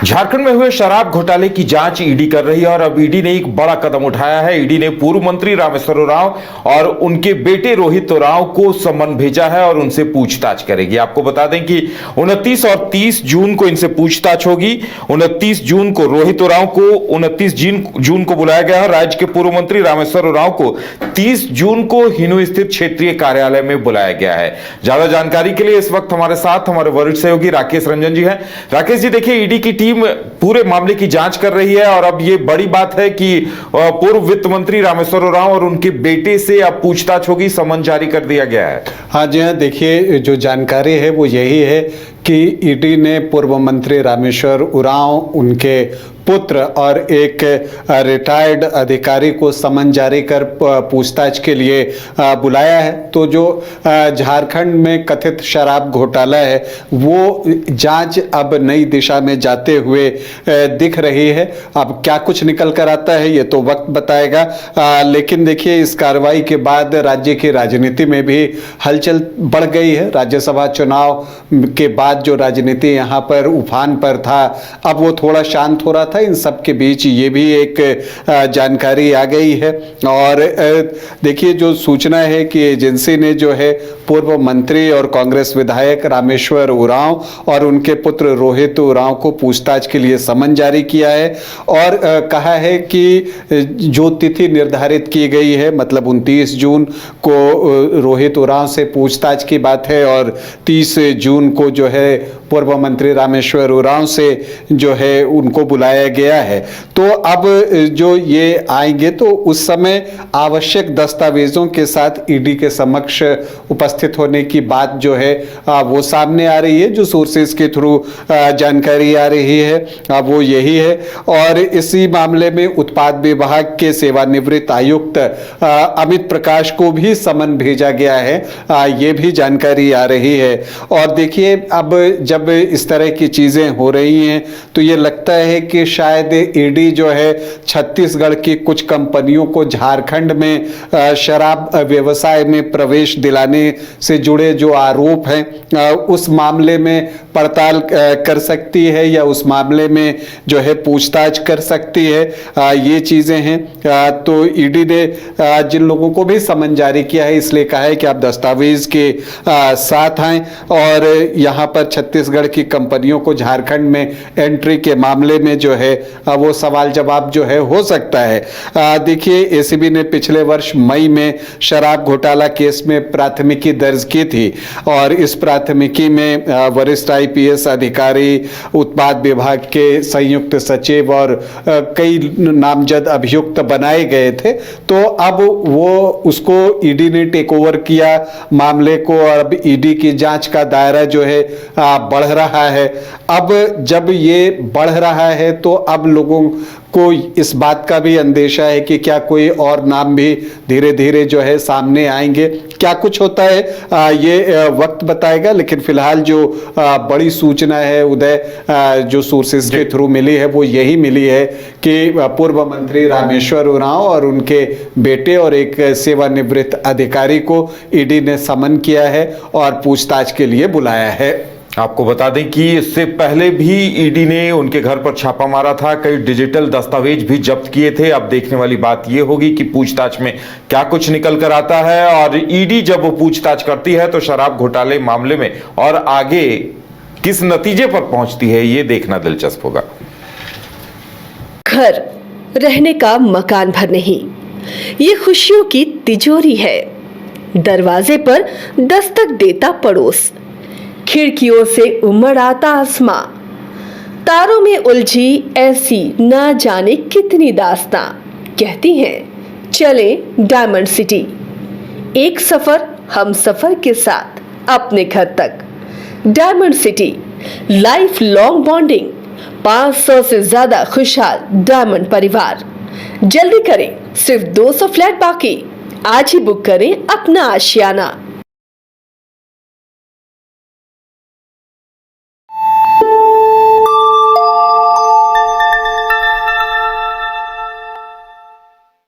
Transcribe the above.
झारखंड में हुए शराब घोटाले की जांच ईडी कर रही है और अब ईडी ने एक बड़ा कदम उठाया है। ईडी ने पूर्व मंत्री रामेश्वर उरांव और उनके बेटे रोहित उरांव को समन भेजा है और उनसे पूछताछ करेगी। आपको बता दें कि 29 और 30 जून को इनसे पूछताछ होगी। 29 जून को रोहित उरांव को 29 जून को बुलाया गया है। राज्य के पूर्व मंत्री रामेश्वर उरांव को 30 जून को हिनू स्थित क्षेत्रीय कार्यालय में बुलाया गया है। ज्यादा जानकारी के लिए इस वक्त हमारे साथ हमारे वरिष्ठ सहयोगी राकेश रंजन जी हैं। राकेश जी, देखिए, ईडी की टीम पूरे मामले की जांच कर रही है और अब ये बड़ी बात है कि पूर्व वित्त मंत्री रामेश्वर उरांव और उनके बेटे से अब पूछताछ होगी, समन जारी कर दिया गया है। हाँ जी हाँ, देखिए, जो जानकारी है वो यही है कि ईडी ने पूर्व मंत्री रामेश्वर उरांव, उनके पुत्र और एक रिटायर्ड अधिकारी को समन जारी कर पूछताछ के लिए बुलाया है। तो जो झारखंड में कथित शराब घोटाला है वो जांच अब नई दिशा में जाते हुए दिख रही है। अब क्या कुछ निकल कर आता है ये तो वक्त बताएगा, लेकिन देखिए, इस कार्रवाई के बाद राज्य की राजनीति में भी हलचल बढ़ गई है। राज्यसभा चुनाव के बाद जो राजनीति यहाँ पर उफान पर था, अब वो थोड़ा शांत हो रहा था। इन सब के बीच ये भी एक जानकारी आ गई है। और देखिए, जो सूचना है कि एजेंसी ने जो है पूर्व मंत्री और कांग्रेस विधायक रामेश्वर उरांव और उनके पुत्र रोहित उरांव को पूछताछ के लिए समन जारी किया है और कहा है कि जो तिथि निर्धारित की गई है, मतलब 29 जून को रोहित उरांव से पूछताछ की बात है और 30 जून को जो है पूर्व मंत्री रामेश्वर उरांव से जो है उनको बुलाया गया है। तो अब जो ये आएंगे तो उस समय आवश्यक दस्तावेजों के साथ ईडी के समक्ष उपस्थित होने की बात जो है वो सामने आ रही है। जो सोर्सेज के थ्रू जानकारी आ रही है वो यही है। और इसी मामले में उत्पाद विभाग के सेवानिवृत्त आयुक्त अमित प्रकाश को भी समन भेजा गया है, ये भी जानकारी आ रही है। और देखिए, अब जब इस तरह की चीजें हो रही हैं तो ये लगता है कि शायद ईडी जो है छत्तीसगढ़ की कुछ कंपनियों को झारखंड में शराब व्यवसाय में प्रवेश दिलाने से जुड़े जो आरोप हैं उस मामले में पड़ताल कर सकती है या उस मामले में जो है पूछताछ कर सकती है। ये चीजें हैं। तो ईडी ने जिन लोगों को भी समन जारी किया है इसलिए कहा है कि आप दस्तावेज के साथ आएं और यहाँ पर छत्तीसगढ़ की कंपनियों को झारखंड में एंट्री के मामले में जो है वो सवाल जवाब जो है हो सकता है। देखिए, एसीबी ने पिछले वर्ष मई में शराब घोटाला केस में प्राथमिकी दर्ज की थी और इस प्राथमिकी में वरिष्ठ आईपीएस अधिकारी, उत्पाद विभाग के संयुक्त सचिव और कई नामजद अभियुक्त बनाए गए थे। तो अब वो उसको ईडी ने टेक ओवर किया मामले को और अब ईडी की जांच का दायरा जो है बढ़ रहा है। अब जब ये बढ़ रहा है तो अब लोगों को इस बात का भी अंदेशा है कि क्या कोई और नाम भी धीरे धीरे जो है सामने आएंगे। क्या कुछ होता है ये वक्त बताएगा, लेकिन फिलहाल जो बड़ी सूचना है उदय, जो सोर्सेज के थ्रू मिली है वो यही मिली है कि पूर्व मंत्री रामेश्वर उरांव और उनके बेटे और एक सेवानिवृत्त अधिकारी को ईडी ने समन किया है और पूछताछ के लिए बुलाया है। आपको बता दें कि इससे पहले भी ईडी ने उनके घर पर छापा मारा था, कई डिजिटल दस्तावेज भी जब्त किए थे। अब देखने वाली बात यह होगी कि पूछताछ में क्या कुछ निकल कर आता है और ईडी जब वो पूछताछ करती है तो शराब घोटाले मामले में और आगे किस नतीजे पर पहुंचती है ये देखना दिलचस्प होगा। घर रहने का मकान भर नहीं, ये खुशियों की तिजोरी है। दरवाजे पर दस्तक देता पड़ोस, खिड़कियों से उमड़ आता आसमां, तारों में उलझी ऐसी ना जाने कितनी दास्तां। कहती हैं चले डायमंड सिटी, एक सफर हम सफर के साथ अपने घर तक। Diamond city, life long bonding, 500 से ज्यादा खुशहाल डायमंड परिवार। जल्दी करें, सिर्फ 200 फ्लैट बाकी। आज ही बुक करें अपना आशियाना।